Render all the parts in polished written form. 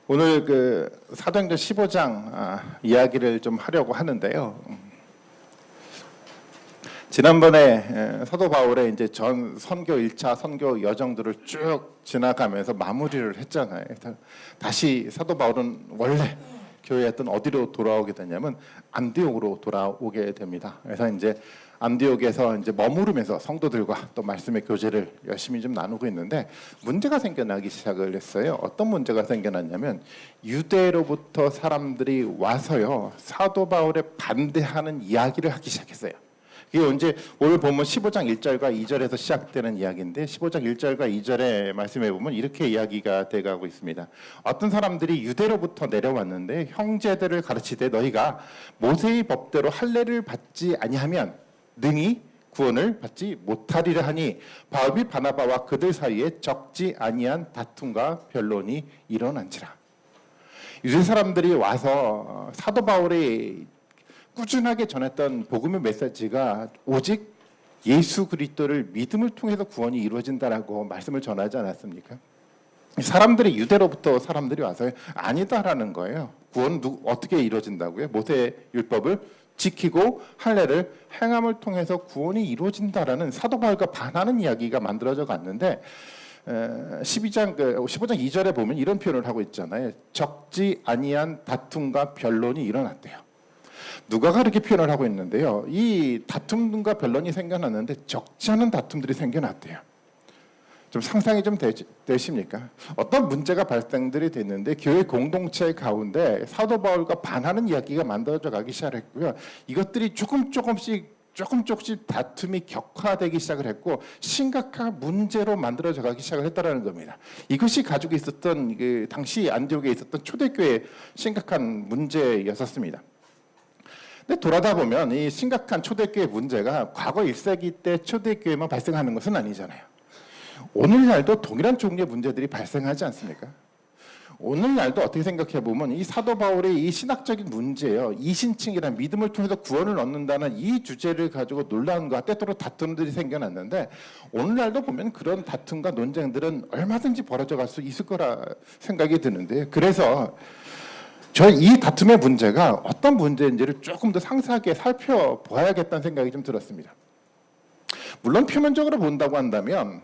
오늘 사도행전 15장 이야기를 좀 하려고 하는데요. 지난번에 사도 바울의 이제 전 선교 1차 선교 여정들을 쭉 지나가면서 마무리를 했잖아요. 다시 사도 바울은 원래 교회였던 어디로 돌아오게 되냐면 안디옥으로 돌아오게 됩니다. 그래서 이제 안디옥에서 이제 머무르면서 성도들과 또 말씀의 교제를 열심히 좀 나누고 있는데 문제가 생겨나기 시작을 했어요. 어떤 문제가 생겨났냐면 유대로부터 사람들이 와서요 사도 바울에 반대하는 이야기를 하기 시작했어요. 이게 언제 오늘 보면 15장 1절과 2절에서 시작되는 이야기인데 15장 1절과 2절의 말씀에 보면 이렇게 이야기가 돼가고 있습니다. 어떤 사람들이 유대로부터 내려왔는데 형제들을 가르치되 너희가 모세의 법대로 할례를 받지 아니하면 능히 구원을 받지 못하리라 하니 바울 및 바나바와 그들 사이에 적지 아니한 다툼과 변론이 일어난지라. 유대 사람들이 와서 사도 바울이 꾸준하게 전했던 복음의 메시지가 오직 예수 그리스도를 믿음을 통해서 구원이 이루어진다라고 말씀을 전하지 않았습니까? 사람들이 유대로부터 사람들이 와서 아니다라는 거예요. 구원 어떻게 이루어진다고요? 모세 율법을 지키고 할례를 행함을 통해서 구원이 이루어진다라는 사도 바울과 반하는 이야기가 만들어져 갔는데 15장 2절에 보면 이런 표현을 하고 있잖아요. 적지 아니한 다툼과 변론이 일어났대요. 누가가 그렇게 표현을 하고 있는데요. 이 다툼과 변론이 생겨났는데 적지 않은 다툼들이 생겨났대요. 좀 상상이 좀 되십니까? 어떤 문제가 발생들이 됐는데 교회 공동체 가운데 사도 바울과 반하는 이야기가 만들어져 가기 시작했고요. 이것들이 조금씩 다툼이 격화되기 시작을 했고 심각한 문제로 만들어져 가기 시작을 했다는 겁니다. 이것이 가지고 있었던 당시 안디옥에 있었던 초대교회의 심각한 문제였었습니다. 근데 돌아다 보면 이 심각한 초대교회 문제가 과거 1세기 때 초대교회만 발생하는 것은 아니잖아요. 오늘날도 동일한 종류의 문제들이 발생하지 않습니까? 오늘날도 어떻게 생각해 보면 이 사도 바울의 이 신학적인 문제예요. 이신칭이라는 믿음을 통해서 구원을 얻는다는 이 주제를 가지고 논란과 때때로 다툼들이 생겨났는데 오늘날도 보면 그런 다툼과 논쟁들은 얼마든지 벌어져 갈 수 있을 거라 생각이 드는데 그래서 이 다툼의 문제가 어떤 문제인지를 조금 더 상세하게 살펴봐야겠다는 생각이 좀 들었습니다. 물론 표면적으로 본다고 한다면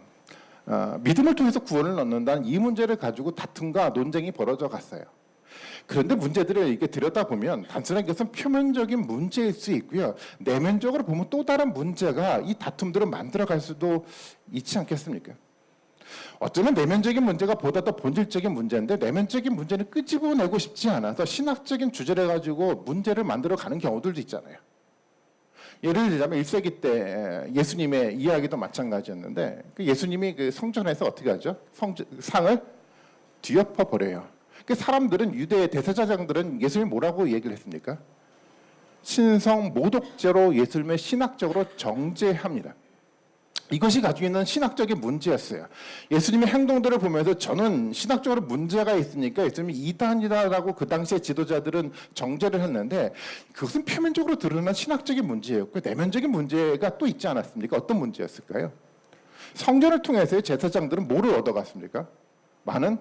믿음을 통해서 구원을 얻는다는 이 문제를 가지고 다툼과 논쟁이 벌어져 갔어요. 그런데 문제들을 이렇게 들여다보면 단순한 것은 표면적인 문제일 수 있고요. 내면적으로 보면 또 다른 문제가 이 다툼들을 만들어갈 수도 있지 않겠습니까? 어쩌면 내면적인 문제가 보다 더 본질적인 문제인데 내면적인 문제는 끄집어내고 싶지 않아서 신학적인 주제를 가지고 문제를 만들어가는 경우들도 있잖아요. 예를 들자면 1세기 때 예수님의 이야기도 마찬가지였는데 예수님이 성전에서 어떻게 하죠? 상을 뒤엎어 버려요. 사람들은 유대 대제사장들은 예수님 뭐라고 얘기를 했습니까? 신성 모독죄로 예수님을 신학적으로 정죄합니다. 이것이 가지고 있는 신학적인 문제였어요. 예수님의 행동들을 보면서 저는 신학적으로 문제가 있으니까 예수님이 이단이다라고 그 당시의 지도자들은 정죄를 했는데 그것은 표면적으로 드러난 신학적인 문제였고 내면적인 문제가 또 있지 않았습니까? 어떤 문제였을까요? 성전을 통해서 제사장들은 뭐를 얻어갔습니까? 많은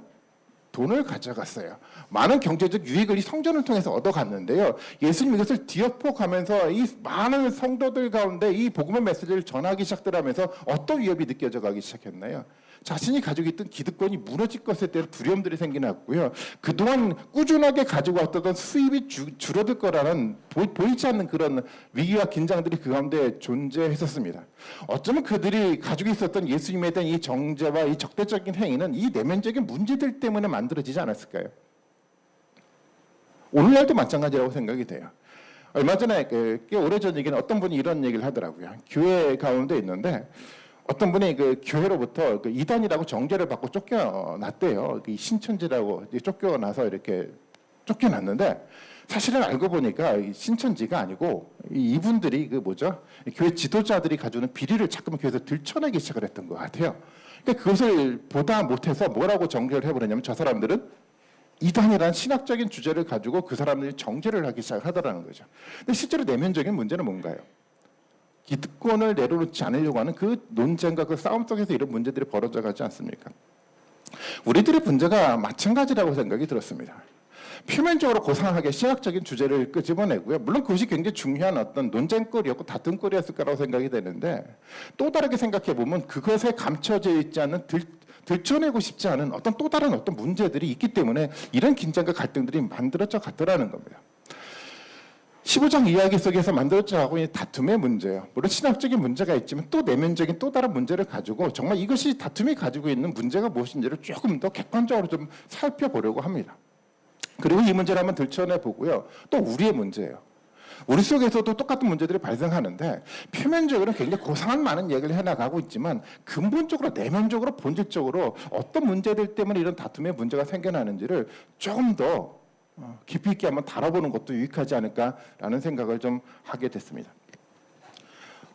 돈을 가져갔어요. 많은 경제적 유익을 이 성전을 통해서 얻어갔는데요. 예수님 이것을 뒤엎어가면서 이 많은 성도들 가운데 이 복음의 메시지를 전하기 시작하면서 어떤 위협이 느껴져 가기 시작했나요? 자신이 가지고 있던 기득권이 무너질 것에 대한 두려움들이 생겨났고요. 그동안 꾸준하게 가지고 왔던 수입이 줄어들 거라는 보이지 않는 그런 위기와 긴장들이 그 가운데 존재했었습니다. 어쩌면 그들이 가지고 있었던 예수님에 대한 이 정죄와 이 적대적인 행위는 이 내면적인 문제들 때문에 만들어지지 않았을까요? 오늘날도 마찬가지라고 생각이 돼요. 얼마 전에 꽤 오래전 얘기는 어떤 분이 이런 얘기를 하더라고요. 교회 가운데 있는데 어떤 분이 교회로부터 이단이라고 정죄를 받고 쫓겨났대요. 신천지라고 쫓겨나서 이렇게 쫓겨났는데 사실은 알고 보니까 신천지가 아니고 이분들이 교회 지도자들이 가지고 있는 비리를 자꾸만 교회에서 들춰내기 시작을 했던 것 같아요. 그러니까 그것을 보다 못해서 뭐라고 정죄를 해버렸냐면 저 사람들은 이단이라는 신학적인 주제를 가지고 그 사람들이 정죄를 하기 시작하더라는 거죠. 근데 실제로 내면적인 문제는 뭔가요? 기득권을 내려놓지 않으려고 하는 그 논쟁과 그 싸움 속에서 이런 문제들이 벌어져 가지 않습니까? 우리들의 문제가 마찬가지라고 생각이 들었습니다. 표면적으로 고상하게 신학적인 주제를 끄집어내고요. 물론 그것이 굉장히 중요한 어떤 논쟁거리였고 다툼거리였을 거라고 생각이 되는데 또 다르게 생각해 보면 그것에 감춰져 있지 않은 들춰내고 싶지 않은 어떤 또 다른 어떤 문제들이 있기 때문에 이런 긴장과 갈등들이 만들어져 갔더라는 겁니다. 15장 이야기 속에서 만들어져 가고 있는 다툼의 문제예요. 물론 신학적인 문제가 있지만 또 내면적인 또 다른 문제를 가지고 정말 이것이 다툼이 가지고 있는 문제가 무엇인지를 조금 더 객관적으로 좀 살펴보려고 합니다. 그리고 이 문제를 한번 들춰내 보고요. 또 우리의 문제예요. 우리 속에서도 똑같은 문제들이 발생하는데 표면적으로는 굉장히 고상한 많은 얘기를 해나가고 있지만 근본적으로 내면적으로 본질적으로 어떤 문제들 때문에 이런 다툼의 문제가 생겨나는지를 조금 더 깊이 있게 한번 다뤄보는 것도 유익하지 않을까라는 생각을 좀 하게 됐습니다.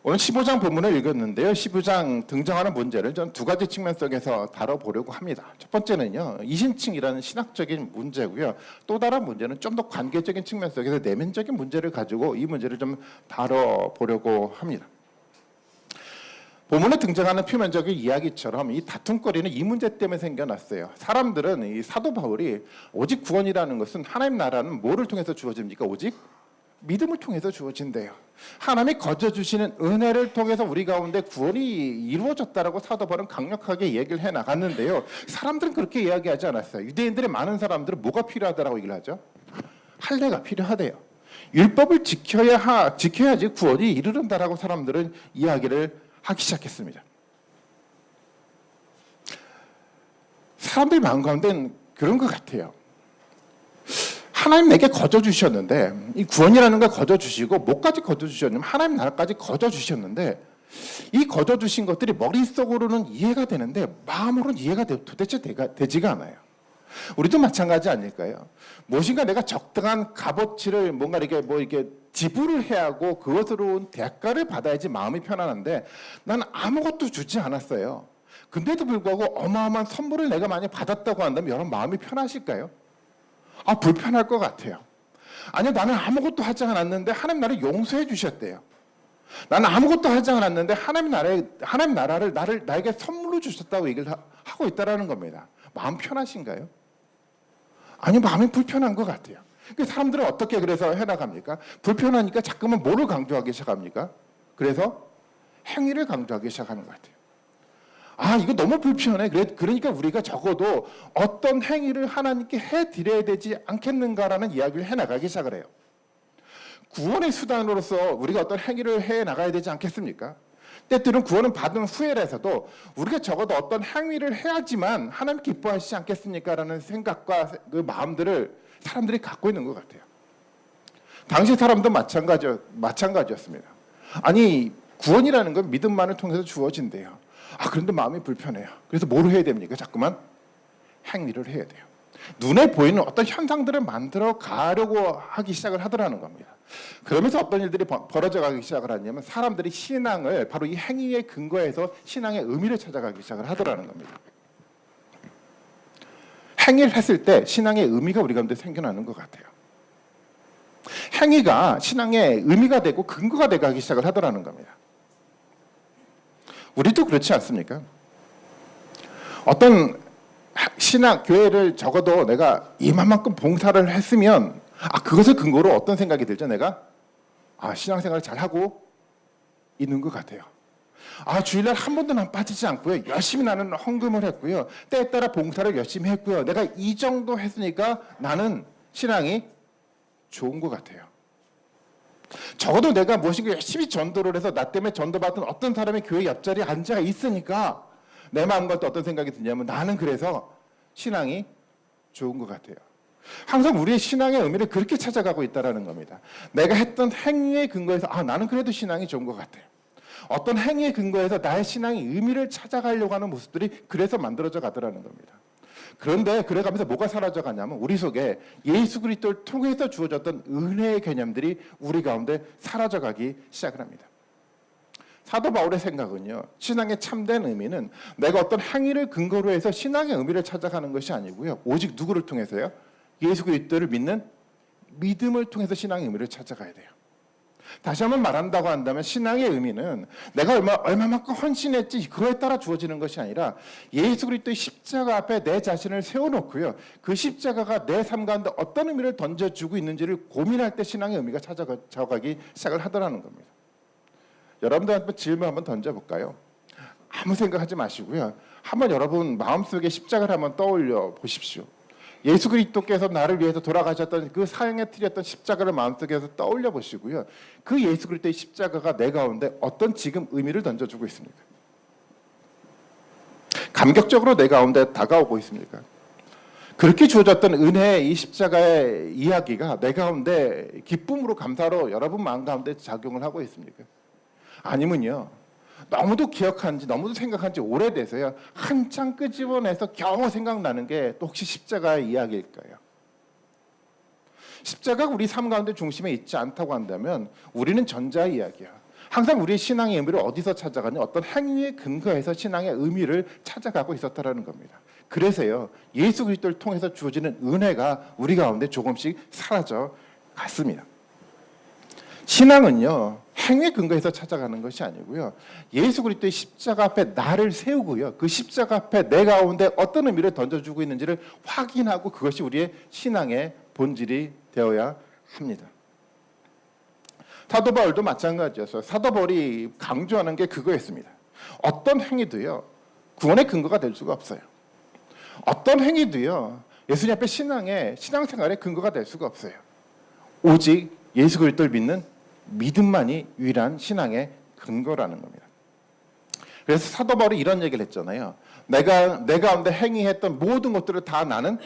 오늘 15장 본문을 읽었는데요. 15장 등장하는 문제를 전 두 가지 측면 속에서 다뤄보려고 합니다. 첫 번째는요. 이신칭이라는 신학적인 문제고요. 또 다른 문제는 좀 더 관계적인 측면 속에서 내면적인 문제를 가지고 이 문제를 좀 다뤄보려고 합니다. 본문에 등장하는 표면적인 이야기처럼 이 다툼거리는 이 문제 때문에 생겨났어요. 사람들은 이 사도 바울이 오직 구원이라는 것은 하나님 나라는 뭐를 통해서 주어집니까? 오직 믿음을 통해서 주어진대요. 하나님이 거저주시는 은혜를 통해서 우리 가운데 구원이 이루어졌다라고 사도 바울은 강력하게 얘기를 해나갔는데요. 사람들은 그렇게 이야기하지 않았어요. 유대인들의 많은 사람들은 뭐가 필요하다라고 얘기를 하죠? 할례가 필요하대요. 율법을 지켜야지 구원이 이르른다라고 사람들은 이야기를 하기 시작했습니다. 사람들의 마음 가운데는 그런 것 같아요. 하나님 내게 거저 주셨는데 이 구원이라는 걸 거저 주시고 뭐까지 거저 주셨냐면 하나님 나라까지 거저 주셨는데 이 거저 주신 것들이 머릿속으로는 이해가 되는데 마음으로는 이해가 도대체 되지가 않아요. 우리도 마찬가지 아닐까요? 무엇인가 내가 적당한 값어치를 뭔가 이렇게 지불을 해야 하고 그것으로 대가를 받아야지 마음이 편안한데 난 아무것도 주지 않았어요. 근데도 불구하고 어마어마한 선물을 내가 많이 받았다고 한다면 여러분 마음이 편하실까요? 불편할 것 같아요. 아니요, 나는 아무것도 하지 않았는데 하나님 나를 용서해 주셨대요. 나는 아무것도 하지 않았는데 하나님 나라를 나에게 선물로 주셨다고 얘기를 하고 있다라는 겁니다. 마음 편하신가요? 아니요, 마음이 불편한 것 같아요. 사람들은 어떻게 그래서 해나갑니까? 불편하니까 자꾸만 뭐를 강조하기 시작합니까? 그래서 행위를 강조하기 시작하는 것 같아요. 이거 너무 불편해. 그러니까 우리가 적어도 어떤 행위를 하나님께 해드려야 되지 않겠는가라는 이야기를 해나가기 시작을 해요. 구원의 수단으로서 우리가 어떤 행위를 해나가야 되지 않겠습니까? 때때로는 구원은 받은 후에라서도 우리가 적어도 어떤 행위를 해야지만 하나님 기뻐하시지 않겠습니까? 라는 생각과 그 마음들을 사람들이 갖고 있는 것 같아요. 당시 사람도 마찬가지였습니다. 아니 구원이라는 건 믿음만을 통해서 주어진대요. 그런데 마음이 불편해요. 그래서 뭘 해야 됩니까? 자꾸만 행위를 해야 돼요. 눈에 보이는 어떤 현상들을 만들어 가려고 하기 시작을 하더라는 겁니다. 그러면서 어떤 일들이 벌어져 가기 시작을 하냐면 사람들이 신앙을 바로 이 행위의 근거에서 신앙의 의미를 찾아가기 시작을 하더라는 겁니다. 행위를 했을 때 신앙의 의미가 우리 가운데 생겨나는 것 같아요. 행위가 신앙의 의미가 되고 근거가 되기 시작을 하더라는 겁니다. 우리도 그렇지 않습니까? 어떤 교회를 적어도 내가 이만큼 봉사를 했으면 그것을 근거로 어떤 생각이 들죠? 내가 신앙생활을 잘하고 있는 것 같아요. 주일날 한 번도 난 빠지지 않고요. 열심히 나는 헌금을 했고요. 때에 따라 봉사를 열심히 했고요. 내가 이 정도 했으니까 나는 신앙이 좋은 것 같아요. 적어도 내가 무엇인가 열심히 전도를 해서 나 때문에 전도받은 어떤 사람이 교회 옆자리에 앉아 있으니까 내 마음과 또 어떤 생각이 드냐면 나는 그래서 신앙이 좋은 것 같아요. 항상 우리의 신앙의 의미를 그렇게 찾아가고 있다는 겁니다. 내가 했던 행위의 근거에서 나는 그래도 신앙이 좋은 것 같아요. 어떤 행위의 근거에서 나의 신앙의 의미를 찾아가려고 하는 모습들이 그래서 만들어져 가더라는 겁니다. 그런데 그래가면서 뭐가 사라져 가냐면 우리 속에 예수 그리스도를 통해서 주어졌던 은혜의 개념들이 우리 가운데 사라져 가기 시작을 합니다. 사도 바울의 생각은요. 신앙의 참된 의미는 내가 어떤 행위를 근거로 해서 신앙의 의미를 찾아가는 것이 아니고요. 오직 누구를 통해서요? 예수 그리스도를 믿는 믿음을 통해서 신앙의 의미를 찾아가야 돼요. 다시 한번 말한다고 한다면 신앙의 의미는 내가 얼마만큼 헌신했지 그거에 따라 주어지는 것이 아니라 예수 그리스도의 십자가 앞에 내 자신을 세워놓고요. 그 십자가가 내 삶 가운데 어떤 의미를 던져주고 있는지를 고민할 때 신앙의 의미가 찾아가기 시작을 하더라는 겁니다. 여러분들한테 질문 한번 던져볼까요? 아무 생각하지 마시고요. 한번 여러분 마음속에 십자가를 한번 떠올려 보십시오. 예수 그리스도께서 나를 위해서 돌아가셨던 그 사형의 틀이었던 십자가를 마음속에서 떠올려 보시고요. 그 예수 그리스도의 십자가가 내 가운데 어떤 지금 의미를 던져주고 있습니까? 감격적으로 내 가운데 다가오고 있습니까? 그렇게 주어졌던 은혜의 이 십자가의 이야기가 내 가운데 기쁨으로 감사로 여러분 마음 가운데 작용을 하고 있습니까? 아니면요. 너무도 기억한지 너무도 생각한지 오래돼서요. 한참 끄집어내서 겨우 생각나는 게 또 혹시 십자가의 이야기일까요? 십자가가 우리 삶 가운데 중심에 있지 않다고 한다면 우리는 전자의 이야기야. 항상 우리의 신앙의 의미를 어디서 찾아가냐? 어떤 행위에 근거해서 신앙의 의미를 찾아가고 있었다라는 겁니다. 그래서요. 예수 그리스도를 통해서 주어지는 은혜가 우리 가운데 조금씩 사라져 갔습니다. 신앙은요. 행위에 근거해서 찾아가는 것이 아니고요. 예수 그리스도의 십자가 앞에 나를 세우고요. 그 십자가 앞에 내 가운데 어떤 의미를 던져주고 있는지를 확인하고 그것이 우리의 신앙의 본질이 되어야 합니다. 사도 바울도 마찬가지였어요. 사도 바울이 강조하는 게 그거였습니다. 어떤 행위도요. 구원의 근거가 될 수가 없어요. 어떤 행위도요. 예수님 앞에 신앙생활의 근거가 될 수가 없어요. 오직 예수 그리스도를 믿는 믿음만이 유일한 신앙의 근거라는 겁니다. 그래서 사도 바울이 이런 얘기를 했잖아요. 내가 내 가운데 행위했던 모든 것들을 다 나는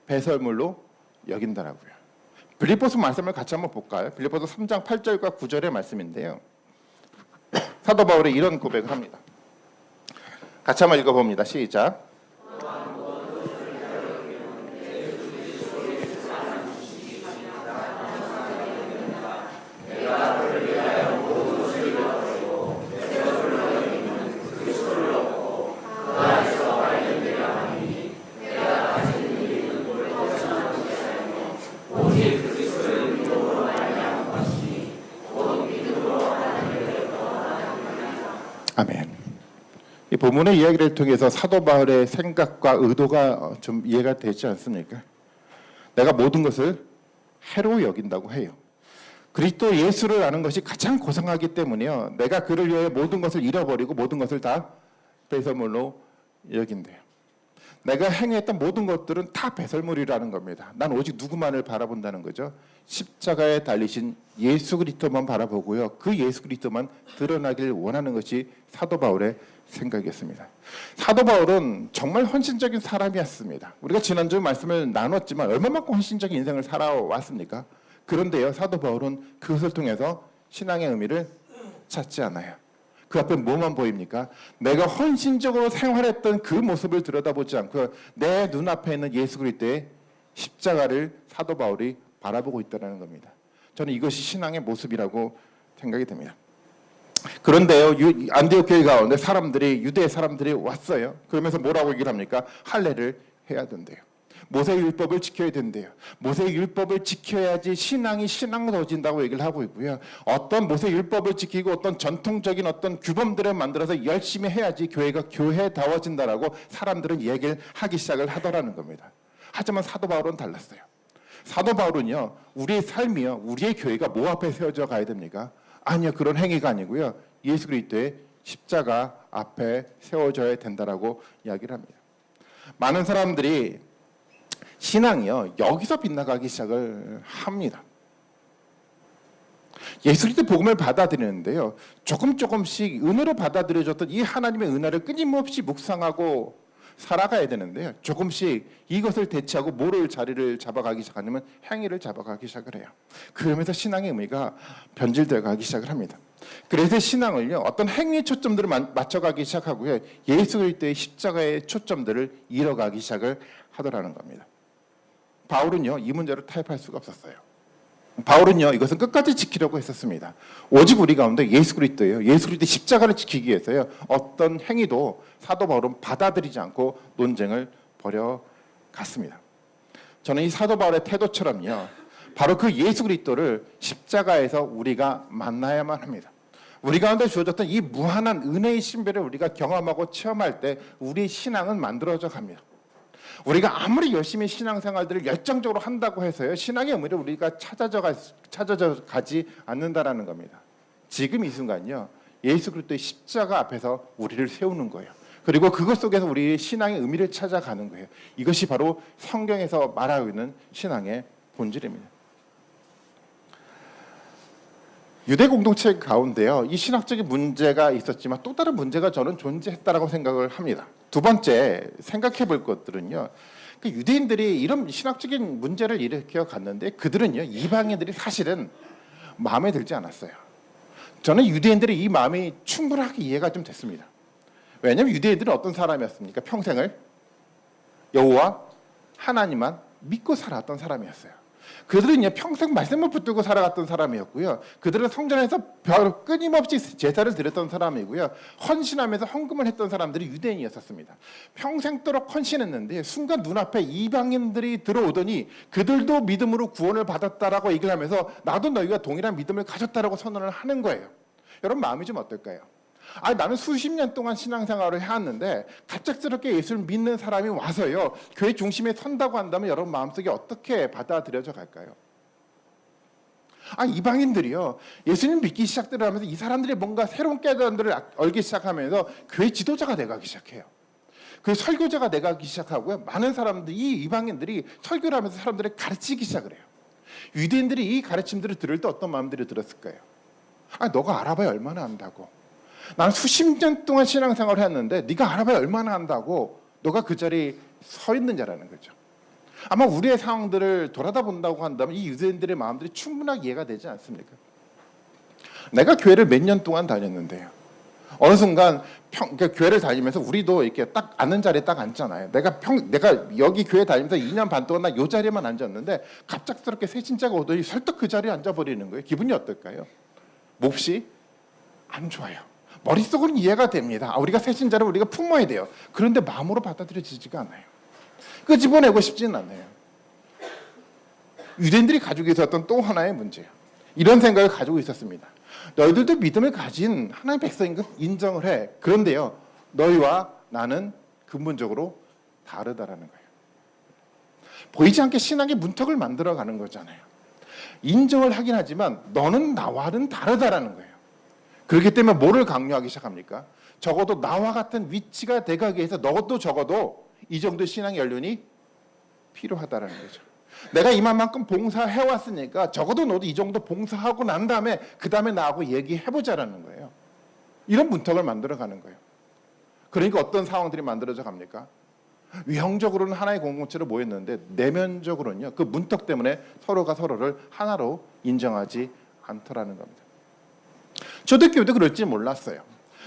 배설물로 여긴다라고요. 빌립보서 말씀을 같이 한번 볼까요? 빌립보서 3장 8절과 9절의 말씀인데요. 사도 바울이 이런 고백을 합니다. 같이 한번 읽어봅니다. 시작. 아멘. 이 본문의 이야기를 통해서 사도 바울의 생각과 의도가 좀 이해가 되지 않습니까? 내가 모든 것을 해로 여긴다고 해요. 그리스도 예수를 아는 것이 가장 고상하기 때문에요. 내가 그를 위해 모든 것을 잃어버리고 모든 것을 다 배설물로 여긴대요. 내가 행했던 모든 것들은 다 배설물이라는 겁니다. 난 오직 누구만을 바라본다는 거죠. 십자가에 달리신 예수 그리스도만 바라보고요. 그 예수 그리스도만 드러나길 원하는 것이 사도 바울의 생각이었습니다. 사도 바울은 정말 헌신적인 사람이었습니다. 우리가 지난주 말씀을 나눴지만 얼마만큼 헌신적인 인생을 살아왔습니까? 그런데요. 사도 바울은 그것을 통해서 신앙의 의미를 찾지 않아요. 그 앞에 뭐만 보입니까? 내가 헌신적으로 생활했던 그 모습을 들여다보지 않고 내 눈앞에 있는 예수 그리스도의 십자가를 사도 바울이 바라보고 있다는 겁니다. 저는 이것이 신앙의 모습이라고 생각이 됩니다. 그런데요, 안디옥 교회 가운데 유대 사람들이 왔어요. 그러면서 뭐라고 얘기를 합니까? 할례를 해야 된대요. 모세의 율법을 지켜야 된대요. 모세의 율법을 지켜야지 신앙이 신앙스러워진다고 얘기를 하고 있고요. 어떤 모세의 율법을 지키고 어떤 전통적인 어떤 규범들을 만들어서 열심히 해야지 교회가 교회다워진다라고 사람들은 얘기를 하기 시작을 하더라는 겁니다. 하지만 사도 바울은 달랐어요. 사도 바울은요, 우리의 삶이요, 우리의 교회가 뭐 앞에 세워져 가야 됩니까? 아니요, 그런 행위가 아니고요. 예수 그리스도의 십자가 앞에 세워져야 된다라고 이야기를 합니다. 많은 사람들이 신앙이요, 여기서 빗나가기 시작을 합니다. 예수 그리스도 복음을 받아들이는데요, 조금씩 은혜로 받아들여졌던 이 하나님의 은혜를 끊임없이 묵상하고 살아가야 되는데요, 조금씩 이것을 대체하고 뭐를 자리를 잡아가기 시작하냐면 행위를 잡아가기 시작을 해요. 그러면서 신앙의 의미가 변질되어 가기 시작을 합니다. 그래서 신앙을요, 어떤 행위의 초점들을 맞춰가기 시작하고요, 예수 그리스도의 십자가의 초점들을 잃어가기 시작을 하더라는 겁니다. 바울은요, 이 문제를 타협할 수가 없었어요. 바울은요, 이것은 끝까지 지키려고 했었습니다. 오직 우리 가운데 예수 그리스도예요. 예수 그리스도의 십자가를 지키기 위해서요, 어떤 행위도 사도 바울은 받아들이지 않고 논쟁을 벌여갔습니다. 저는 이 사도 바울의 태도처럼요, 바로 그 예수 그리스도를 십자가에서 우리가 만나야만 합니다. 우리 가운데 주어졌던 이 무한한 은혜의 신비를 우리가 경험하고 체험할 때 우리의 신앙은 만들어져 갑니다. 우리가 아무리 열심히 신앙생활들을 열정적으로 한다고 해서요, 신앙의 의미를 우리가 찾아져 가지 않는다라는 겁니다. 지금 이 순간요, 예수 그리스도의 십자가 앞에서 우리를 세우는 거예요. 그리고 그것 속에서 우리의 신앙의 의미를 찾아가는 거예요. 이것이 바로 성경에서 말하고 있는 신앙의 본질입니다. 유대 공동체 가운데요, 이 신학적인 문제가 있었지만 또 다른 문제가 저는 존재했다라고 생각을 합니다. 두 번째 생각해 볼 것들은요, 그 유대인들이 이런 신학적인 문제를 일으켜 갔는데 그들은요, 이방인들이 사실은 마음에 들지 않았어요. 저는 유대인들의 이 마음이 충분하게 이해가 좀 됐습니다. 왜냐하면 유대인들은 어떤 사람이었습니까? 평생을 여호와 하나님만 믿고 살았던 사람이었어요. 그들은요, 평생 말씀을 붙들고 살아갔던 사람이었고요. 그들은 성전에서 끊임없이 제사를 드렸던 사람이고요. 헌신하면서 헌금을 했던 사람들이 유대인이었습니다. 평생도록 헌신했는데 순간 눈앞에 이방인들이 들어오더니 그들도 믿음으로 구원을 받았다라고 얘기를 하면서 나도 너희가 동일한 믿음을 가졌다라고 선언을 하는 거예요. 여러분 마음이 좀 어떨까요? 나는 수십 년 동안 신앙생활을 해왔는데 갑작스럽게 예수를 믿는 사람이 와서요, 교회 중심에 선다고 한다면 여러분 마음속에 어떻게 받아들여져 갈까요? 이방인들이요, 예수님 믿기 시작들을 하면서 이 사람들이 뭔가 새로운 깨달음들을 알기 시작하면서 교회 지도자가 돼가기 시작해요. 그 설교자가 돼가기 시작하고요, 많은 사람들이, 이 이방인들이 설교를 하면서 사람들을 가르치기 시작을 해요. 유대인들이 이 가르침들을 들을 때 어떤 마음들이 들었을까요? 너가 알아봐야 얼마나 안다고. 나는 수십 년 동안 신앙생활을 했는데 네가 알아봐야 얼마나 한다고 너가 그 자리에 서 있는 자라는 거죠. 아마 우리의 상황들을 돌아다본다고 한다면 이 유대인들의 마음들이 충분하게 이해가 되지 않습니까? 내가 교회를 몇 년 동안 다녔는데요, 어느 순간 그러니까 교회를 다니면서 우리도 이렇게 딱 앉는 자리에 딱 앉잖아요. 내가 여기 교회 다니면서 2년 반 동안 나 이 자리에만 앉았는데 갑작스럽게 새 신자가 오더니 설득 그 자리에 앉아버리는 거예요. 기분이 어떨까요? 몹시 안 좋아요. 머릿속으로는 이해가 됩니다. 우리가 새 신자를 우리가 품어야 돼요. 그런데 마음으로 받아들여지지가 않아요. 끄집어내고 싶지는 않아요. 유대인들이 가지고 있었던 또 하나의 문제예요. 이런 생각을 가지고 있었습니다. 너희들도 믿음을 가진 하나님의 백성인 것 인정을 해. 그런데요, 너희와 나는 근본적으로 다르다라는 거예요. 보이지 않게 신앙의 문턱을 만들어가는 거잖아요. 인정을 하긴 하지만 너는 나와는 다르다라는 거예요. 그렇기 때문에 뭐를 강요하기 시작합니까? 적어도 나와 같은 위치가 돼가기 위해서 너도 적어도 이 정도의 신앙의 연륜이 필요하다라는 거죠. 내가 이만큼 봉사해왔으니까 적어도 너도 이 정도 봉사하고 난 다음에 그 다음에 나하고 얘기해보자라는 거예요. 이런 문턱을 만들어가는 거예요. 그러니까 어떤 상황들이 만들어져 갑니까? 외형적으로는 하나의 공동체로 모였는데 내면적으로는요, 그 문턱 때문에 서로가 서로를 하나로 인정하지 않더라는 겁니다. 초대교회도 그럴지 몰랐어요.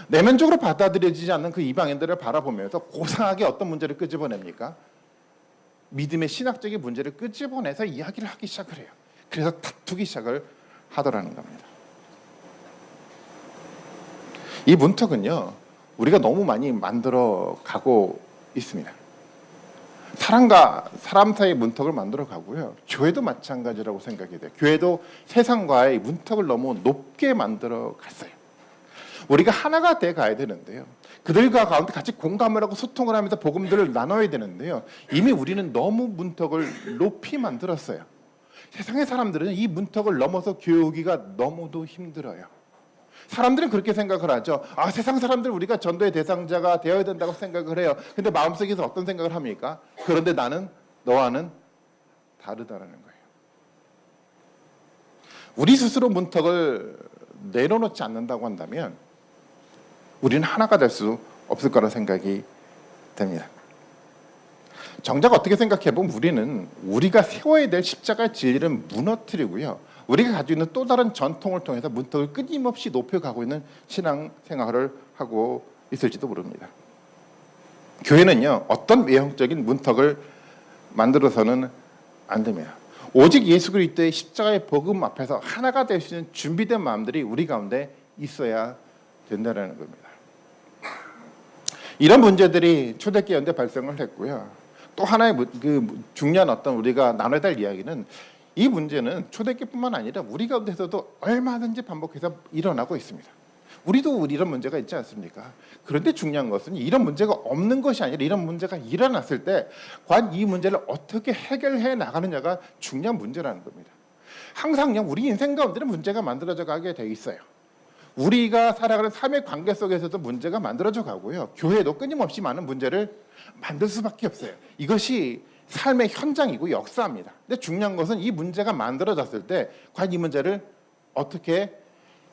내면적으로 받아들여지지 않는 그 이방인들을 바라보면서 고상하게 어떤 문제를 끄집어냅니까? 믿음의 신학적인 문제를 끄집어내서 이야기를 하기 시작을 해요. 그래서 다투기 시작을 하더라는 겁니다. 이 문턱은요, 우리가 너무 많이 만들어 가고 있습니다. 사람과 사람 사이의 문턱을 만들어 가고요, 교회도 마찬가지라고 생각이 돼요. 교회도 세상과의 문턱을 너무 높게 만들어 갔어요. 우리가 하나가 돼 가야 되는데요, 그들과 가운데 같이 공감을 하고 소통을 하면서 복음들을 나눠야 되는데요, 이미 우리는 너무 문턱을 높이 만들었어요. 세상의 사람들은 이 문턱을 넘어서 교회 오기가 너무도 힘들어요. 사람들은 그렇게 생각을 하죠. 세상 사람들 우리가 전도의 대상자가 되어야 된다고 생각을 해요. 근데 마음속에서 어떤 생각을 합니까? 그런데 나는 너와는 다르다라는 거예요. 우리 스스로 문턱을 내려놓지 않는다고 한다면 우리는 하나가 될 수 없을 거라 생각이 됩니다. 정작 어떻게 생각해보면 우리는 우리가 세워야 될 십자가의 진리를 무너뜨리고요, 우리가 가지고 있는 또 다른 전통을 통해서 문턱을 끊임없이 높여가고 있는 신앙생활을 하고 있을지도 모릅니다. 교회는요, 어떤 외형적인 문턱을 만들어서는 안 됩니다. 오직 예수 그리스도의 십자가의 복음 앞에서 하나가 될 수 있는 준비된 마음들이 우리 가운데 있어야 된다는 겁니다. 이런 문제들이 초대교회 연대 발생을 했고요. 또 하나의 그 중요한 어떤 우리가 나눠야 될 이야기는 이 문제는 초대교회뿐만 아니라 우리 가운데서도 얼마든지 반복해서 일어나고 있습니다. 우리도 이런 문제가 있지 않습니까? 그런데 중요한 것은 이런 문제가 없는 것이 아니라 이런 문제가 일어났을 때 과연 이 문제를 어떻게 해결해 나가느냐가 중요한 문제라는 겁니다. 항상요, 우리 인생 가운데는 문제가 만들어져 가게 돼 있어요. 우리가 살아가는 삶의 관계 속에서도 문제가 만들어져 가고요. 교회도 끊임없이 많은 문제를 만들 수밖에 없어요. 이것이 삶의 현장이고 역사입니다. 근데 중요한 것은 이 문제가 만들어졌을 때 과연 이 문제를 어떻게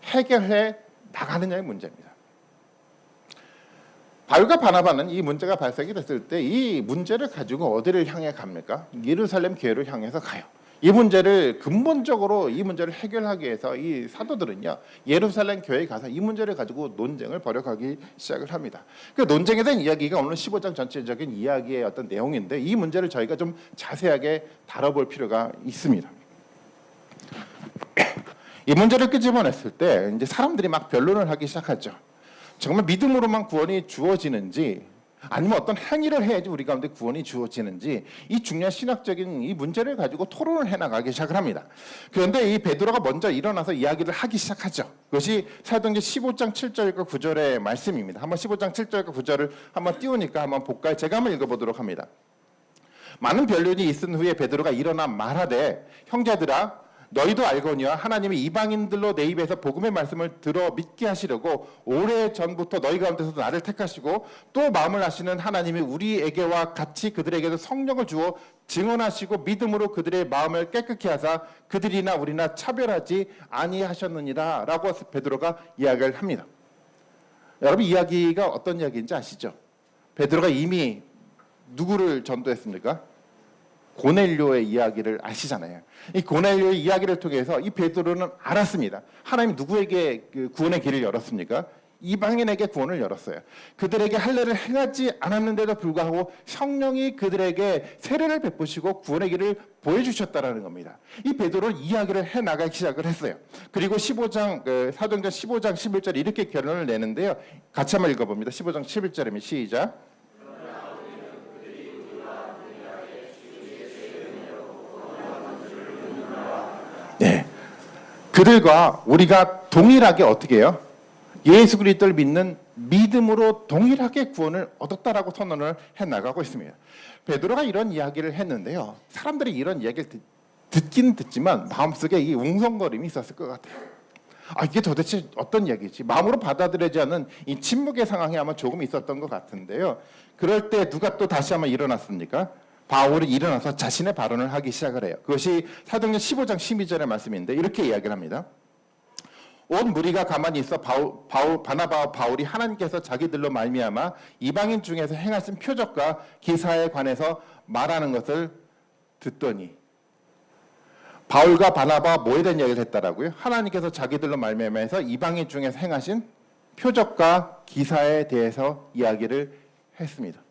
해결해 나가느냐의 문제입니다. 바울과 바나바는 이 문제가 발생이 됐을 때 이 문제를 가지고 어디를 향해 갑니까? 예루살렘 교회를 향해서 가요. 이 문제를 근본적으로 이 문제를 해결하기 위해서 이 사도들은요, 예루살렘 교회에 가서 이 문제를 가지고 논쟁을 벌여가기 시작을 합니다. 그 논쟁에 대한 이야기가 오늘 15장 전체적인 이야기의 어떤 내용인데 이 문제를 저희가 좀 자세하게 다뤄볼 필요가 있습니다. 이 문제를 끄집어냈을 때 이제 사람들이 막 변론을 하기 시작하죠. 정말 믿음으로만 구원이 주어지는지 아니면 어떤 행위를 해야지 우리 가운데 구원이 주어지는지 이 중요한 신학적인 이 문제를 가지고 토론을 해나가기 시작을 합니다. 그런데 이 베드로가 먼저 일어나서 이야기를 하기 시작하죠. 그것이 사도행전 15장 7절과 9절의 말씀입니다. 한번 15장 7절과 9절을 한번 띄우니까 한번 볼까요? 제가 한번 읽어보도록 합니다. 많은 변론이 있은 후에 베드로가 일어나 말하되 형제들아 너희도 알거니와 하나님이 이방인들로 내 입에서 복음의 말씀을 들어 믿게 하시려고 오래전부터 너희 가운데서 나를 택하시고 또 마음을 하시는 하나님이 우리에게와 같이 그들에게도 성령을 주어 증언하시고 믿음으로 그들의 마음을 깨끗게 하사 그들이나 우리나 차별하지 아니하셨느니라 라고 베드로가 이야기를 합니다. 여러분 이야기가 어떤 이야기인지 아시죠? 베드로가 이미 누구를 전도했습니까? 고넬료의 이야기를 아시잖아요. 이 고넬료의 이야기를 통해서 이 베드로는 알았습니다. 하나님이 누구에게 그 구원의 길을 열었습니까? 이방인에게 구원을 열었어요. 그들에게 할례를 행하지 않았는데도 불구하고 성령이 그들에게 세례를 베푸시고 구원의 길을 보여주셨다라는 겁니다. 이 베드로는 이야기를 해나가기 시작을 했어요. 그리고 15장 사도행전 15장 11절 이렇게 결론을 내는데요. 같이 한번 읽어봅니다. 15장 11절입니다. 시작. 네, 그들과 우리가 동일하게 어떻게 해요? 예수 그리스도를 믿는 믿음으로 동일하게 구원을 얻었다라고 선언을 해나가고 있습니다. 베드로가 이런 이야기를 했는데요. 사람들이 이런 이야기를 듣긴 듣지만 마음속에 이 웅성거림이 있었을 것 같아요. 이게 도대체 어떤 이야기지? 마음으로 받아들이지 않은 이 침묵의 상황이 아마 조금 있었던 것 같은데요. 그럴 때 누가 또 다시 한번 일어났습니까? 바울이 일어나서 자신의 발언을 하기 시작을 해요. 그것이 사도행전 15장 12절의 말씀인데 이렇게 이야기를 합니다. 온 무리가 가만히 있어 바나바와 바울이 하나님께서 자기들로 말미암아 이방인 중에서 행하신 표적과 기사에 관해서 말하는 것을 듣더니 바울과 바나바가 뭐에 대한 이야기를 했다라고요? 하나님께서 자기들로 말미암아서 이방인 중에서 행하신 표적과 기사에 대해서 이야기를 했습니다.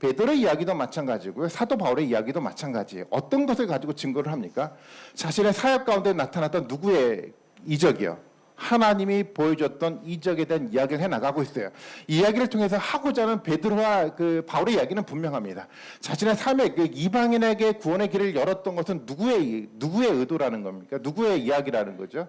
베드로의 이야기도 마찬가지고요. 사도 바울의 이야기도 마찬가지예요. 어떤 것을 가지고 증거를 합니까? 자신의 사역 가운데 나타났던 누구의 이적이요? 하나님이 보여줬던 이적에 대한 이야기를 해나가고 있어요. 이 이야기를 통해서 하고자 하는 베드로와 바울의 이야기는 분명합니다. 자신의 삶에 이방인에게 구원의 길을 열었던 것은 누구의 의도라는 겁니까? 누구의 이야기라는 거죠?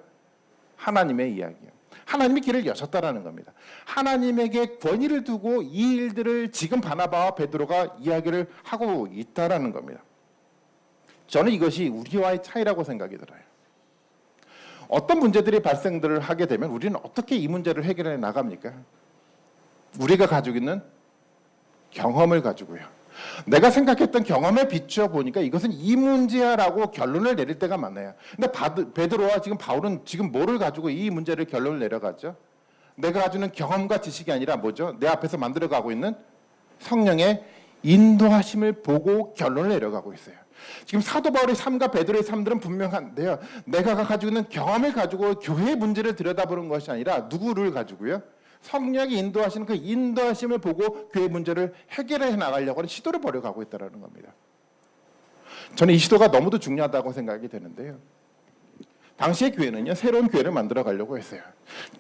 하나님의 이야기요. 하나님이 길을 여셨다라는 겁니다. 하나님에게 권위를 두고 이 일들을 지금 바나바와 베드로가 이야기를 하고 있다라는 겁니다. 저는 이것이 우리와의 차이라고 생각이 들어요. 어떤 문제들이 발생들을 하게 되면 우리는 어떻게 이 문제를 해결해 나갑니까? 우리가 가지고 있는 경험을 가지고요. 내가 생각했던 경험에 비추어 보니까 이것은 이 문제야라고 결론을 내릴 때가 많아요. 근데 베드로와 지금 바울은 지금 뭐를 가지고 이 문제를 결론을 내려가죠? 내가 가지고 있는 경험과 지식이 아니라 뭐죠? 내 앞에서 만들어가고 있는 성령의 인도하심을 보고 결론을 내려가고 있어요. 지금 사도 바울의 삶과 베드로의 삶들은 분명한데요. 내가 가지고 있는 경험을 가지고 교회의 문제를 들여다보는 것이 아니라 누구를 가지고요? 성령이 인도하시는 그 인도하심을 보고 교회 문제를 해결해 나가려고 하는 시도를 벌여가고 있다는 겁니다. 저는 이 시도가 너무도 중요하다고 생각이 되는데요. 당시의 교회는요, 새로운 교회를 만들어 가려고 했어요.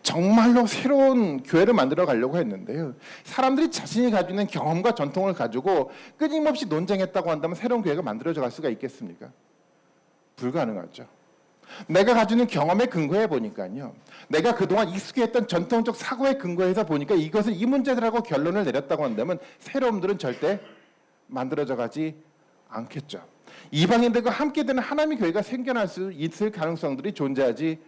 정말로 새로운 교회를 만들어 가려고 했는데요. 사람들이 자신이 가지고 있는 경험과 전통을 가지고 끊임없이 논쟁했다고 한다면 새로운 교회가 만들어져 갈 수가 있겠습니까? 불가능하죠. 내가 가지는 경험에 근거해 보니까요. 내가 그동안 익숙했던 전통적 사고에 근거해서 보니까 이것을 이 문제들하고 결론을 내렸다고 한다면 새로움들은 절대 만들어져 가지 않겠죠. 이방인들과 함께 되는 하나님의 교회가 생겨날 수 있을 가능성들이 존재하지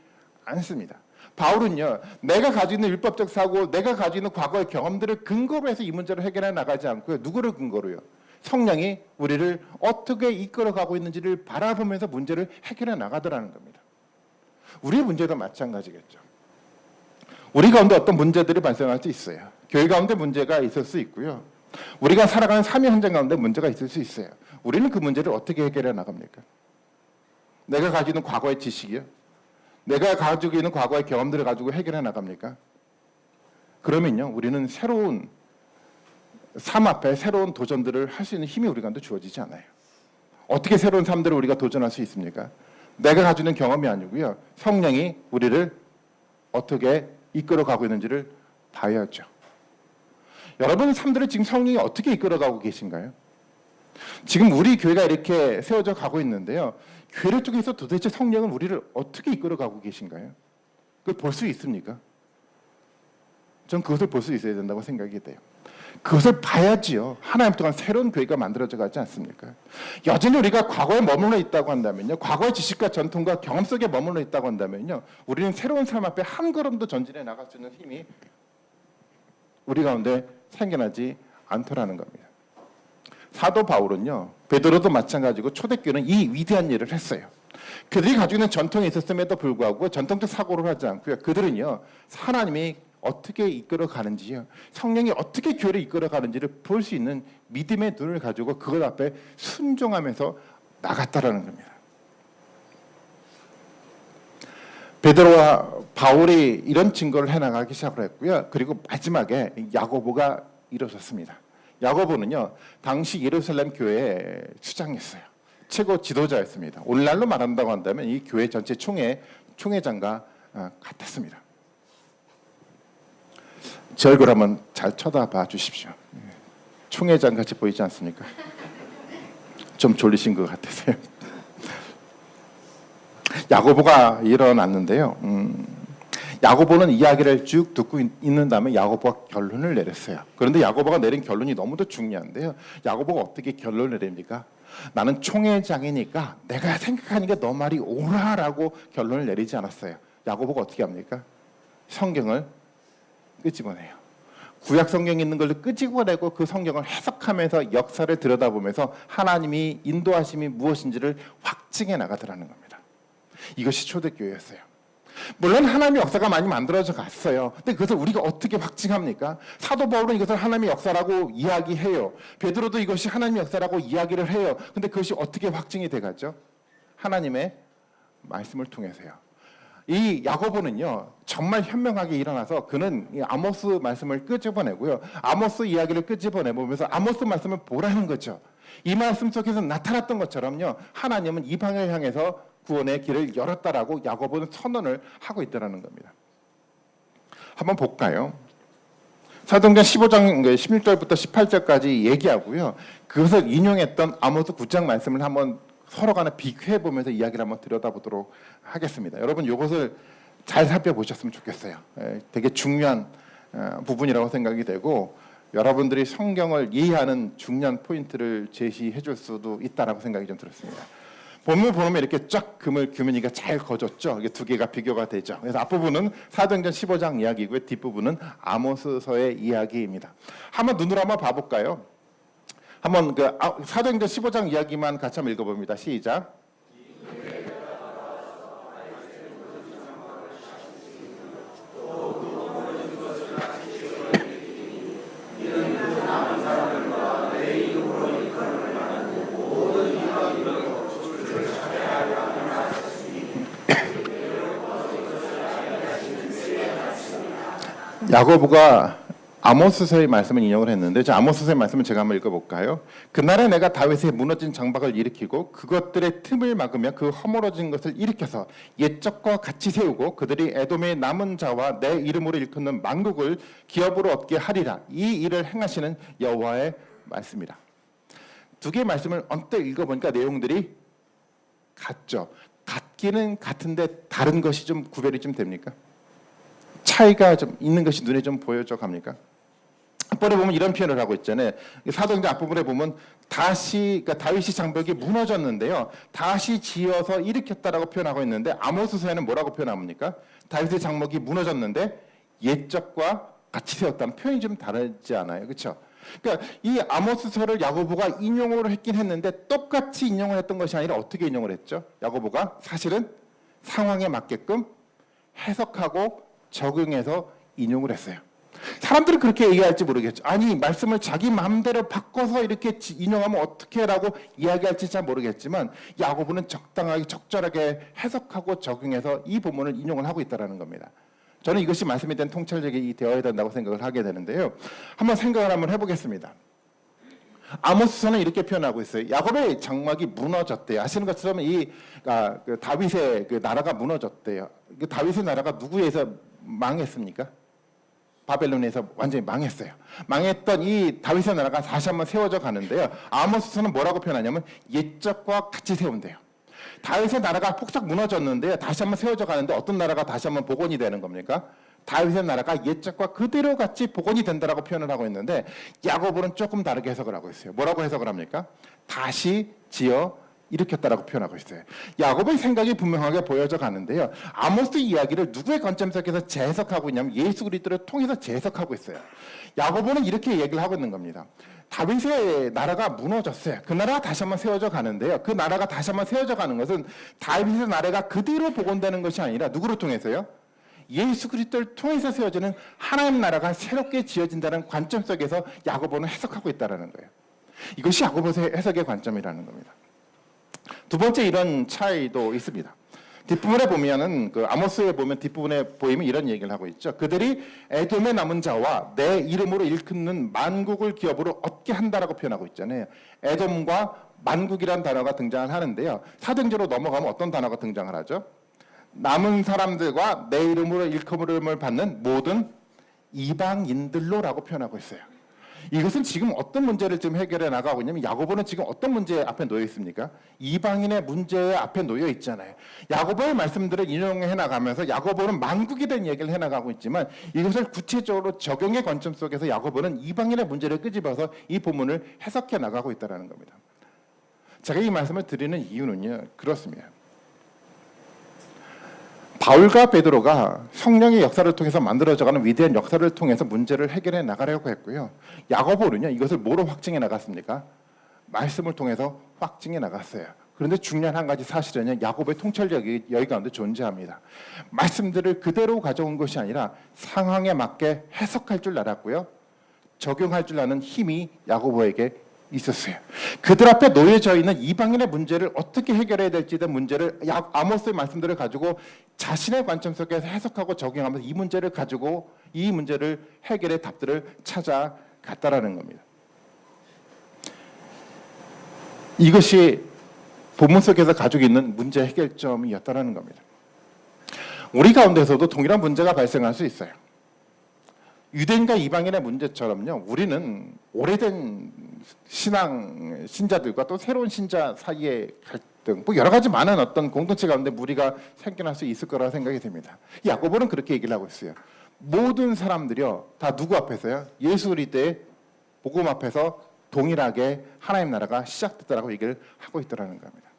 않습니다. 바울은요, 내가 가지고 있는 율법적 사고, 내가 가지고 있는 과거의 경험들을 근거로 해서 이 문제를 해결해 나가지 않고요. 누구를 근거로요? 성령이 우리를 어떻게 이끌어가고 있는지를 바라보면서 문제를 해결해 나가더라는 겁니다. 우리의 문제도 마찬가지겠죠. 우리 가운데 어떤 문제들이 발생할 수 있어요. 교회 가운데 문제가 있을 수 있고요. 우리가 살아가는 삶의 현장 가운데 문제가 있을 수 있어요. 우리는 그 문제를 어떻게 해결해 나갑니까? 내가 가지고 있는 과거의 지식이요? 내가 가지고 있는 과거의 경험들을 가지고 해결해 나갑니까? 그러면요, 우리는 새로운 삶 앞에 새로운 도전들을 할 수 있는 힘이 우리 가운데 주어지지 않아요. 어떻게 새로운 삶들을 우리가 도전할 수 있습니까? 내가 가지고 있는 경험이 아니고요. 성령이 우리를 어떻게 이끌어가고 있는지를 봐야죠. 여러분의 삶들을 지금 성령이 어떻게 이끌어가고 계신가요? 지금 우리 교회가 이렇게 세워져 가고 있는데요. 교회를 쪽에서 도대체 성령은 우리를 어떻게 이끌어가고 계신가요? 그걸 볼 수 있습니까? 전 그것을 볼 수 있어야 된다고 생각이 돼요. 그것을 봐야지요. 하나님 동안 새로운 교회가 만들어져 가지 않습니까? 여전히 우리가 과거에 머물러 있다고 한다면요. 과거의 지식과 전통과 경험 속에 머물러 있다고 한다면요. 우리는 새로운 삶 앞에 한 걸음도 전진해 나갈 수 있는 힘이 우리 가운데 생겨나지 않더라는 겁니다. 사도 바울은요. 베드로도 마찬가지고 초대교회는 이 위대한 일을 했어요. 그들이 가지고 있는 전통이 있었음에도 불구하고 전통적 사고를 하지 않고요. 그들은요. 하나님이 어떻게 이끌어가는지요. 성령이 어떻게 교회를 이끌어가는지를 볼 수 있는 믿음의 눈을 가지고 그것 앞에 순종하면서 나갔다라는 겁니다. 베드로와 바울이 이런 증거를 해나가기 시작을 했고요. 그리고 마지막에 야고보가 일어섰습니다. 야고보는요. 당시 예루살렘 교회의 수장이었어요. 최고 지도자였습니다. 오늘날로 말한다고 한다면 이 교회 전체 총회장과 같았습니다. 제 얼굴 한번 잘 쳐다봐 주십시오. 총회장 같이 보이지 않습니까? 좀 졸리신 것 같으세요. 야고보가 일어났는데요. 야고보는 이야기를 쭉 듣고 있는 다음에 야고보가 결론을 내렸어요. 그런데 야고보가 내린 결론이 너무도 중요한데요. 야고보가 어떻게 결론을 내립니까? 나는 총회장이니까 내가 생각하니까 너 말이 옳아라고 결론을 내리지 않았어요. 야고보가 어떻게 합니까? 성경을 끄집어내요. 구약 성경에 있는 걸 끄집어내고 그 성경을 해석하면서 역사를 들여다보면서 하나님이 인도하심이 무엇인지를 확증해 나가더라는 겁니다. 이것이 초대교회였어요. 물론 하나님의 역사가 많이 만들어져 갔어요. 근데 그것을 우리가 어떻게 확증합니까? 사도 바울은 이것을 하나님의 역사라고 이야기해요. 베드로도 이것이 하나님의 역사라고 이야기를 해요. 근데 그것이 어떻게 확증이 돼갔죠? 하나님의 말씀을 통해서요. 이 야고보는요 정말 현명하게 일어나서 그는 이 아모스 말씀을 끄집어내고요. 아모스 이야기를 끄집어내보면서 아모스 말씀을 보라는 거죠. 이 말씀 속에서 나타났던 것처럼요. 하나님은 이방을 향해서 구원의 길을 열었다라고 야고보는 선언을 하고 있다는 겁니다. 한번 볼까요? 사도행전 15장 16절부터 18절까지 얘기하고요. 그것을 인용했던 아모스 9장 말씀을 한번 서로 간에 비교해 보면서 이야기를 한번 들여다보도록 하겠습니다. 여러분 이것을 잘 살펴보셨으면 좋겠어요. 되게 중요한 부분이라고 생각이 되고 여러분들이 성경을 이해하는 중요한 포인트를 제시해 줄 수도 있다라고 생각이 좀 들었습니다. 본문 보면 이렇게 쫙 규민이가 잘 거졌죠. 이게 두 개가 비교가 되죠. 그래서 앞부분은 사도행전 15장 이야기고요. 뒷부분은 아모스서의 이야기입니다. 한번 눈으로 한번 봐볼까요? 한번 사도행전 15장 이야기만 같이 한번 읽어봅니다. 시작. 야고보가 아모스서의 말씀을 인용을 했는데 아모스서의 말씀을 제가 한번 읽어볼까요? 그날에 내가 다윗의 무너진 장박을 일으키고 그것들의 틈을 막으며 그 허물어진 것을 일으켜서 옛적과 같이 세우고 그들이 에돔의 남은 자와 내 이름으로 일컫는 만국을 기업으로 얻게 하리라. 이 일을 행하시는 여호와의 말씀이라. 두 개의 말씀을 언뜻 읽어보니까 내용들이 같죠. 같기는 같은데 다른 것이 좀 구별이 좀 됩니까? 차이가 좀 있는 것이 눈에 좀 보여져 갑니까? 앞부분에 보면 이런 표현을 하고 있잖아요. 사도행전 앞부분에 보면 다시, 그러니까 다윗이 장벽이 무너졌는데요, 다시 지어서 일으켰다라고 표현하고 있는데 아모스서에는 뭐라고 표현합니까? 다윗의 장벽이 무너졌는데 옛적과 같이 세웠다는 표현이 좀 다르지 않아요, 그렇죠? 그러니까 이 아모스서를 야고보가 인용을 했긴 했는데 똑같이 인용을 했던 것이 아니라 어떻게 인용을 했죠? 야고보가 사실은 상황에 맞게끔 해석하고 적용해서 인용을 했어요. 사람들은 그렇게 얘기할지 모르겠죠. 아니, 말씀을 자기 마음대로 바꿔서 이렇게 인용하면 어떻게 라고 이야기할지 잘 모르겠지만 야고보는 적당하게 적절하게 해석하고 적용해서 이 본문을 인용을 하고 있다는 겁니다. 저는 이것이 말씀에 대한 통찰력이 되어야 된다고 생각을 하게 되는데요. 한번 생각을 한번 해보겠습니다. 아모스서는 이렇게 표현하고 있어요. 야곱의 장막이 무너졌대요. 아시는 것처럼 그 다윗의 그 나라가 무너졌대요. 그 다윗의 나라가 누구에 의해서 망했습니까? 바벨론에서 완전히 망했어요. 망했던 이 다윗의 나라가 다시 한번 세워져 가는데요. 아모스서는 뭐라고 표현하냐면 옛적과 같이 세운대요. 다윗의 나라가 폭삭 무너졌는데요, 다시 한번 세워져 가는데 어떤 나라가 다시 한번 복원이 되는 겁니까? 다윗의 나라가 옛적과 그대로 같이 복원이 된다라고 표현을 하고 있는데 야고보는 조금 다르게 해석을 하고 있어요. 뭐라고 해석을 합니까? 다시 지어 일으켰다라고 표현하고 있어요. 야고보의 생각이 분명하게 보여져 가는데요. 아모스 이야기를 누구의 관점에서 재해석하고 있냐면 예수 그리스도를 통해서 재해석하고 있어요. 야고보는 이렇게 얘기를 하고 있는 겁니다. 다윗의 나라가 무너졌어요. 그 나라가 다시 한번 세워져 가는데요. 그 나라가 다시 한번 세워져 가는 것은 다윗의 나라가 그대로 복원되는 것이 아니라 누구를 통해서요? 예수 그리스도를 통해서 세워지는 하나님 나라가 새롭게 지어진다는 관점 속에서 야고보는 해석하고 있다는 거예요. 이것이 야고보의 해석의 관점이라는 겁니다. 두 번째 이런 차이도 있습니다. 뒷부분에 보면은 그 아모스에 보면 뒷부분에 보이면 이런 얘기를 하고 있죠. 그들이 에돔의 남은 자와 내 이름으로 일컫는 만국을 기업으로 얻게 한다라고 표현하고 있잖아요. 에돔과 만국이라는 단어가 등장을 하는데요. 사도행전으로 넘어가면 어떤 단어가 등장을 하죠? 남은 사람들과 내 이름으로 일컬음을 받는 모든 이방인들로라고 표현하고 있어요. 이것은 지금 어떤 문제를 지금 해결해 나가고 있냐면 야고보는 지금 어떤 문제 앞에 놓여 있습니까? 이방인의 문제 앞에 놓여 있잖아요. 야고보의 말씀들을 인용해 나가면서 야고보는 만국에 대한 얘기를 해 나가고 있지만 이것을 구체적으로 적용의 관점 속에서 야고보는 이방인의 문제를 끄집어서 이 본문을 해석해 나가고 있다는 겁니다. 제가 이 말씀을 드리는 이유는요, 그렇습니다. 바울과 베드로가 성령의 역사를 통해서 만들어져가는 위대한 역사를 통해서 문제를 해결해 나가려고 했고요. 야고보는요, 이것을 뭐로 확증해 나갔습니까? 말씀을 통해서 확증해 나갔어요. 그런데 중요한 한 가지 사실은요, 야고보의 통찰력이 여기 가운데 존재합니다. 말씀들을 그대로 가져온 것이 아니라 상황에 맞게 해석할 줄 알았고요, 적용할 줄 아는 힘이 야고보에게 있었어요. 그들 앞에 놓여져 있는 이방인의 문제를 어떻게 해결해야 될지에 대한 문제를 아모스의 말씀들을 가지고 자신의 관점 속에서 해석하고 적용하면서 이 문제를 가지고 이 문제를 해결의 답들을 찾아갔다라는 겁니다. 이것이 본문 속에서 가지고 있는 문제 해결점이었다라는 겁니다. 우리 가운데서도 동일한 문제가 발생할 수 있어요. 유대인과 이방인의 문제처럼요, 우리는 오래된 신자들과 또 새로운 신자 사이의 갈등, 뭐 여러 가지 많은 어떤 공동체 가운데 무리가 생겨날 수 있을 거라고 생각이 됩니다. 야고보는 그렇게 얘기를 하고 있어요. 모든 사람들이요, 다 누구 앞에서요? 예수 그리스도의 복음 앞에서 동일하게 하나님 나라가 시작됐다라고 얘기를 하고 있더라는 겁니다.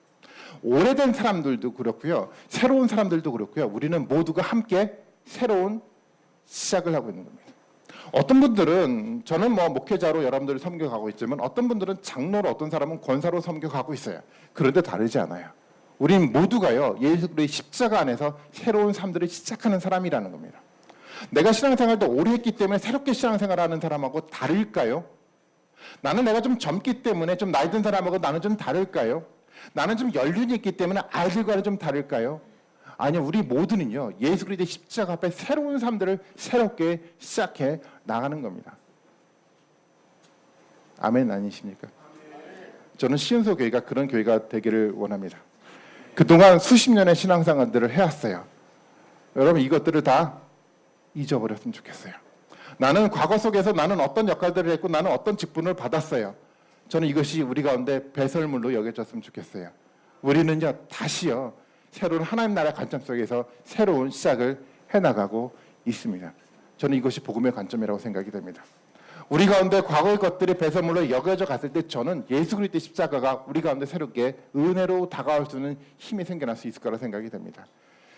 오래된 사람들도 그렇고요, 새로운 사람들도 그렇고요, 우리는 모두가 함께 새로운 시작을 하고 있는 겁니다. 어떤 분들은, 저는 뭐 목회자로 여러분들을 섬겨가고 있지만 어떤 분들은 장로로, 어떤 사람은 권사로 섬겨가고 있어요. 그런데 다르지 않아요. 우린 모두가요, 예수 그리스도의 십자가 안에서 새로운 삶들을 시작하는 사람이라는 겁니다. 내가 신앙생활도 오래 했기 때문에 새롭게 신앙생활하는 사람하고 다를까요? 나는 내가 좀 젊기 때문에 좀 나이 든 사람하고 나는 좀 다를까요? 나는 좀 연륜이 있기 때문에 아이들과는 좀 다를까요? 아니요, 우리 모두는요, 예수 그리스도의 십자가 앞에 새로운 삶들을 새롭게 시작해 나가는 겁니다. 아멘 아니십니까? 저는 시은소 교회가 그런 교회가 되기를 원합니다. 그동안 수십 년의 신앙생활들을 해왔어요. 여러분, 이것들을 다 잊어버렸으면 좋겠어요. 나는 과거 속에서 나는 어떤 역할들을 했고 나는 어떤 직분을 받았어요. 저는 이것이 우리 가운데 배설물로 여겨졌으면 좋겠어요. 우리는요 다시요 새로운 하나님 나라의 관점 속에서 새로운 시작을 해나가고 있습니다. 저는 이것이 복음의 관점이라고 생각이 됩니다. 우리 가운데 과거의 것들이 배설물로 여겨져 갔을 때 저는 예수 그리스도의 십자가가 우리 가운데 새롭게 은혜로 다가올 수 있는 힘이 생겨날 수 있을 거라 생각이 됩니다.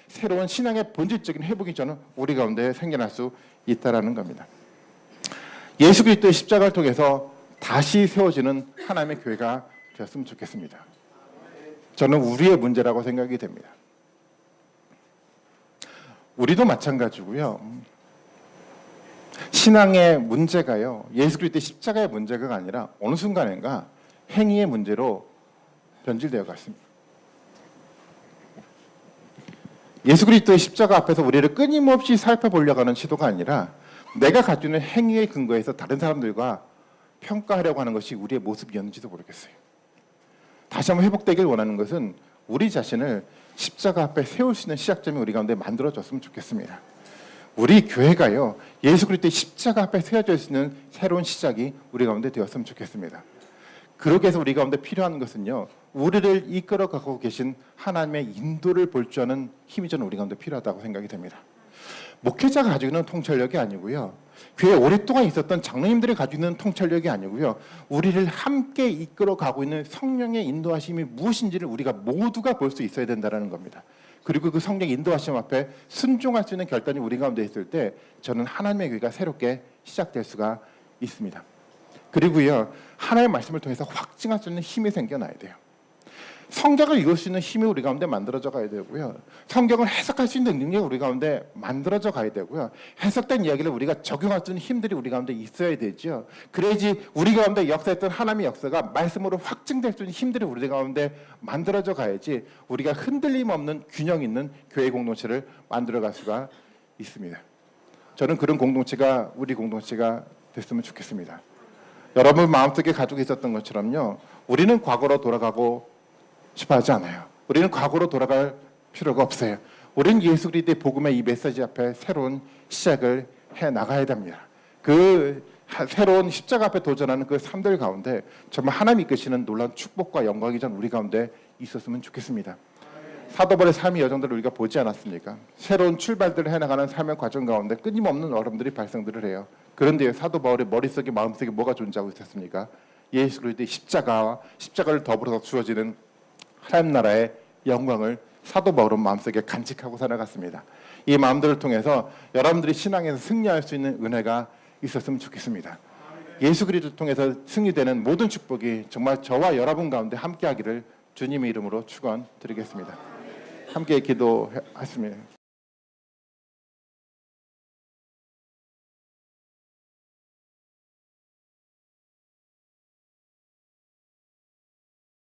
새로운 신앙의 본질적인 회복이 저는 우리 가운데 생겨날 수 있다라는 겁니다. 예수 그리스도의 십자가를 통해서 다시 세워지는 하나님의 교회가 되었으면 좋겠습니다. 저는 우리의 문제라고 생각이 됩니다. 우리도 마찬가지고요. 신앙의 문제가요. 예수 그리스도의 십자가의 문제가 아니라 어느 순간인가 행위의 문제로 변질되어 갔습니다. 예수 그리스도의 십자가 앞에서 우리를 끊임없이 살펴보려고 하는 시도가 아니라 내가 가지고 있는 행위의 근거에서 다른 사람들과 평가하려고 하는 것이 우리의 모습이었는지도 모르겠어요. 다시 한번 회복되길 원하는 것은 우리 자신을 십자가 앞에 세울 수 있는 시작점이 우리 가운데 만들어졌으면 좋겠습니다. 우리 교회가요 예수 그리스도의 십자가 앞에 세워질 수 있는 새로운 시작이 우리 가운데 되었으면 좋겠습니다. 그러기 위해서 우리 가운데 필요한 것은요 우리를 이끌어가고 계신 하나님의 인도를 볼 줄 아는 힘이 저는 우리 가운데 필요하다고 생각이 됩니다. 목회자가 가지고 있는 통찰력이 아니고요 교회에 오랫동안 있었던 장로님들이 가지고 있는 통찰력이 아니고요 우리를 함께 이끌어가고 있는 성령의 인도하심이 무엇인지를 우리가 모두가 볼 수 있어야 된다는 겁니다. 그리고 그 성령의 인도하심 앞에 순종할 수 있는 결단이 우리 가운데 있을 때 저는 하나님의 교회가 새롭게 시작될 수가 있습니다. 그리고요 하나님의 말씀을 통해서 확증할 수 있는 힘이 생겨나야 돼요. 성경을 읽을 수 있는 힘이 우리 가운데 만들어져 가야 되고요. 성경을 해석할 수 있는 능력이 우리 가운데 만들어져 가야 되고요. 해석된 이야기를 우리가 적용할 수 있는 힘들이 우리 가운데 있어야 되죠. 그래야지 우리 가운데 역사했던 하나님의 역사가 말씀으로 확증될 수 있는 힘들이 우리 가운데 만들어져 가야지 우리가 흔들림 없는 균형 있는 교회 공동체를 만들어갈 수가 있습니다. 저는 그런 공동체가 우리 공동체가 됐으면 좋겠습니다. 여러분 마음속에 가지고 있었던 것처럼요. 우리는 과거로 돌아가고 싶어 하지 않아요. 우리는 과거로 돌아갈 필요가 없어요. 우리는 예수 그리스도의 복음의 이 메시지 앞에 새로운 시작을 해 나가야 됩니다. 그 새로운 십자가 앞에 도전하는 그 삶들 가운데 정말 하나님이 이끄시는 놀라운 축복과 영광이 전 우리 가운데 있었으면 좋겠습니다. 사도벌의 삶의 여정들을 우리가 보지 않았습니까? 새로운 출발들을 해나가는 삶의 과정 가운데 끊임없는 어려움들이 발생들을 해요. 그런데 사도 바울의 머릿속에 마음속에 뭐가 존재하고 있었습니까? 예수 그리스도의 십자가와 십자가를 더불어서 주어지는 하나님 나라의 영광을 사도 바울은 마음속에 간직하고 살아갔습니다. 이 마음들을 통해서 여러분들이 신앙에서 승리할 수 있는 은혜가 있었으면 좋겠습니다. 예수 그리스도를 통해서 승리되는 모든 축복이 정말 저와 여러분 가운데 함께하기를 주님의 이름으로 축원드리겠습니다. 함께 기도하겠습니다.